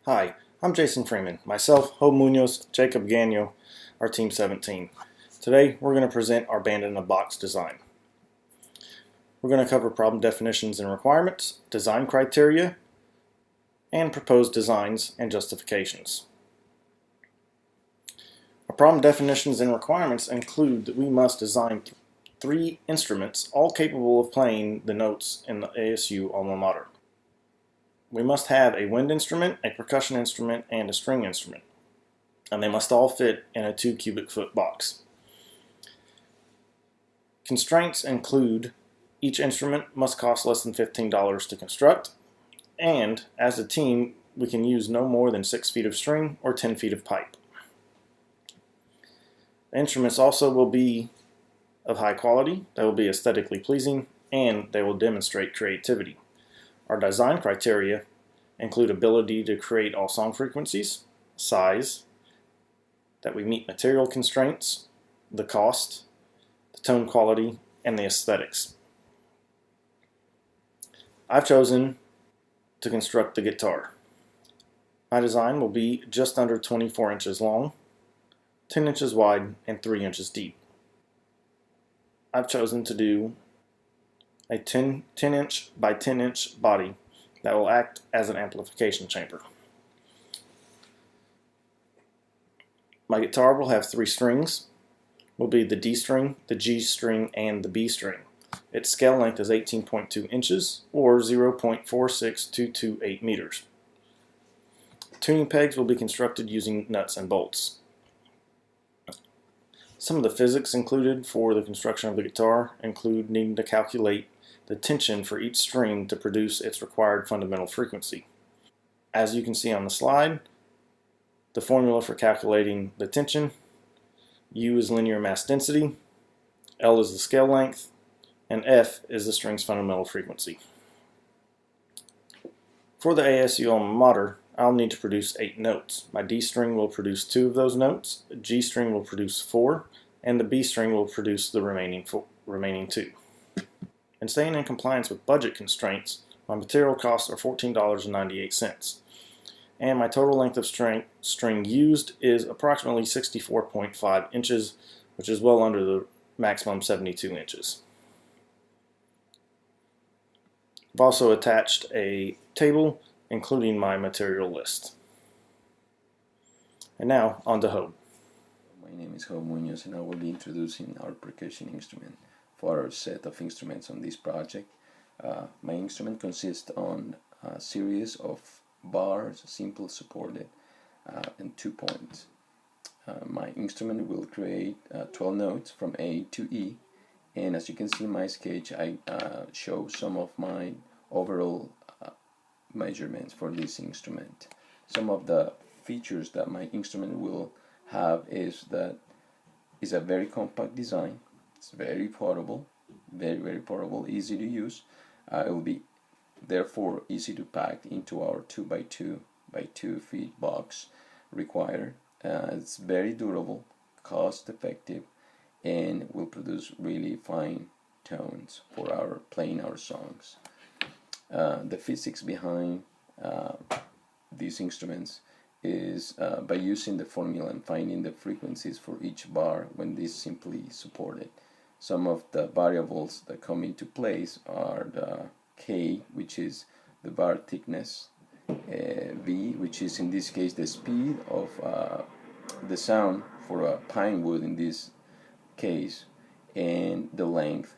Hi, I'm Jason Freeman. Myself, Hope Munoz, Jacob Gagno, our Team 17. Today, we're going to present our band-in-a-box design. We're going to cover problem definitions and requirements, design criteria, and proposed designs and justifications. Our problem definitions and requirements include that we must design 3 instruments, all capable of playing the notes in the ASU alma mater. We must have a wind instrument, a percussion instrument, and a string instrument, and they must all fit in a 2 cubic foot box. Constraints include each instrument must cost less than $15 to construct, and as a team, we can use no more than 6 feet of string or 10 feet of pipe. The instruments also will be of high quality, they will be aesthetically pleasing, and they will demonstrate creativity. Our design criteria include ability to create all song frequencies, size, that we meet material constraints, the cost, the tone quality, and the aesthetics. I've chosen to construct the guitar. My design will be just under 24 inches long, 10 inches wide, and 3 inches deep. I've chosen to do a 10 inch by 10 inch body that will act as an amplification chamber. My guitar will have 3 strings, will be the D string, the G string, and the B string. Its scale length is 18.2 inches or 0.46228 meters. Tuning pegs will be constructed using nuts and bolts. Some of the physics included for the construction of the guitar include needing to calculate the tension for each string to produce its required fundamental frequency. As you can see on the slide, the formula for calculating the tension: U is linear mass density, L is the scale length, and F is the string's fundamental frequency. For the ASU alma mater, I'll need to produce 8 notes. My D string will produce 2 of those notes, the G string will produce 4, and the B string will produce the remaining 2. And staying in compliance with budget constraints, my material costs are $14.98. And my total length of string used is approximately 64.5 inches, which is well under the maximum 72 inches. I've also attached a table including my material list. And now, on to Hope. My name is Hope Munoz, and I will be introducing our percussion instrument for our set of instruments on this project. My instrument consists on a series of bars, simple supported, and 2 points. My instrument will create 12 notes from A to E, and as you can see in my sketch, I show some of my overall measurements for this instrument. Some of the features that my instrument will have is that it's a very compact design. It's very portable, very portable, easy to use. It will be therefore easy to pack into our 2 by 2 feet box required. It's very durable, cost effective, and will produce really fine tones for our playing our songs. The physics behind these instruments is by using the formula and finding the frequencies for each bar when this simply supported. Some of the variables that come into place are the K, which is the bar thickness, V, which is in this case the speed of the sound for a pine wood in this case, and the length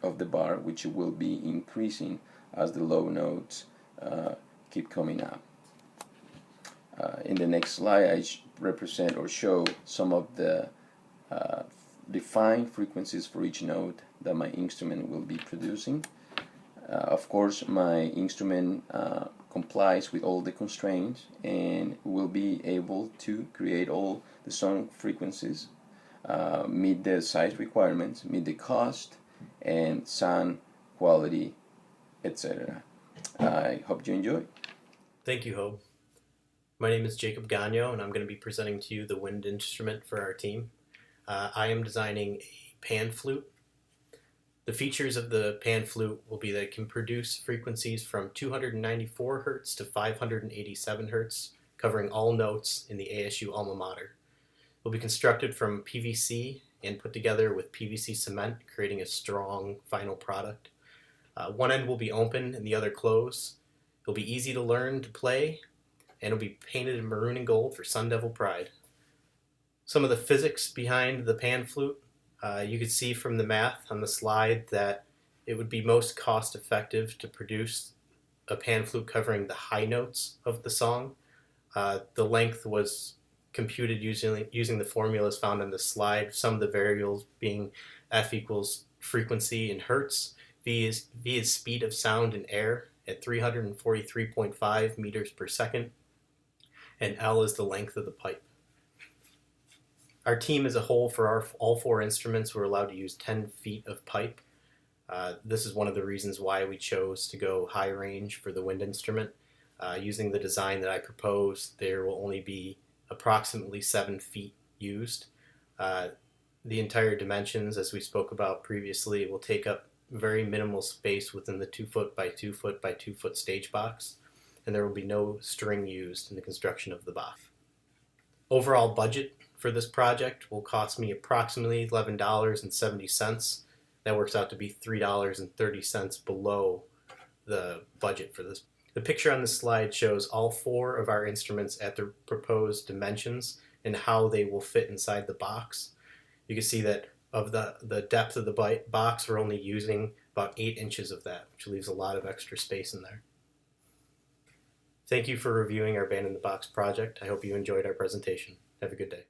of the bar, which will be increasing as the low notes keep coming up. In the next slide, I represent or show some of the defined frequencies for each note that my instrument will be producing. Of course, my instrument complies with all the constraints and will be able to create all the song frequencies, meet the size requirements, meet the cost, and sound quality, etc. I hope you enjoy. Thank you, Hope. My name is Jacob Gagno, and I'm going to be presenting to you the wind instrument for our team. I am designing a pan flute. The features of the pan flute will be that it can produce frequencies from 294 Hz to 587 Hz, covering all notes in the ASU alma mater. It will be constructed from PVC and put together with PVC cement, creating a strong final product. One end will be open and the other closed. It'll be easy to learn to play, and it'll be painted in maroon and gold for Sun Devil pride. Some of the physics behind the pan flute, you could see from the math on the slide that it would be most cost effective to produce a pan flute covering the high notes of the song. The length was computed using the formulas found on the slide, some of the variables being F equals frequency in hertz, V is speed of sound in air at 343.5 meters per second, and L is the length of the pipe. Our team as a whole, for all 4 instruments, were allowed to use 10 feet of pipe. This is one of the reasons why we chose to go high range for the wind instrument. Using the design that I proposed, there will only be approximately 7 feet used. The entire dimensions, as we spoke about previously, will take up very minimal space within the 2 foot by 2 foot by 2 foot stage box, and there will be no string used in the construction of the box. Overall budget for this project will cost me approximately $11.70. That works out to be $3.30 below the budget for this. The picture on this slide shows all 4 of our instruments at their proposed dimensions and how they will fit inside the box. You can see that of the depth of the box, we're only using about 8 inches of that, which leaves a lot of extra space in there. Thank you for reviewing our Band in the Box project. I hope you enjoyed our presentation. Have a good day.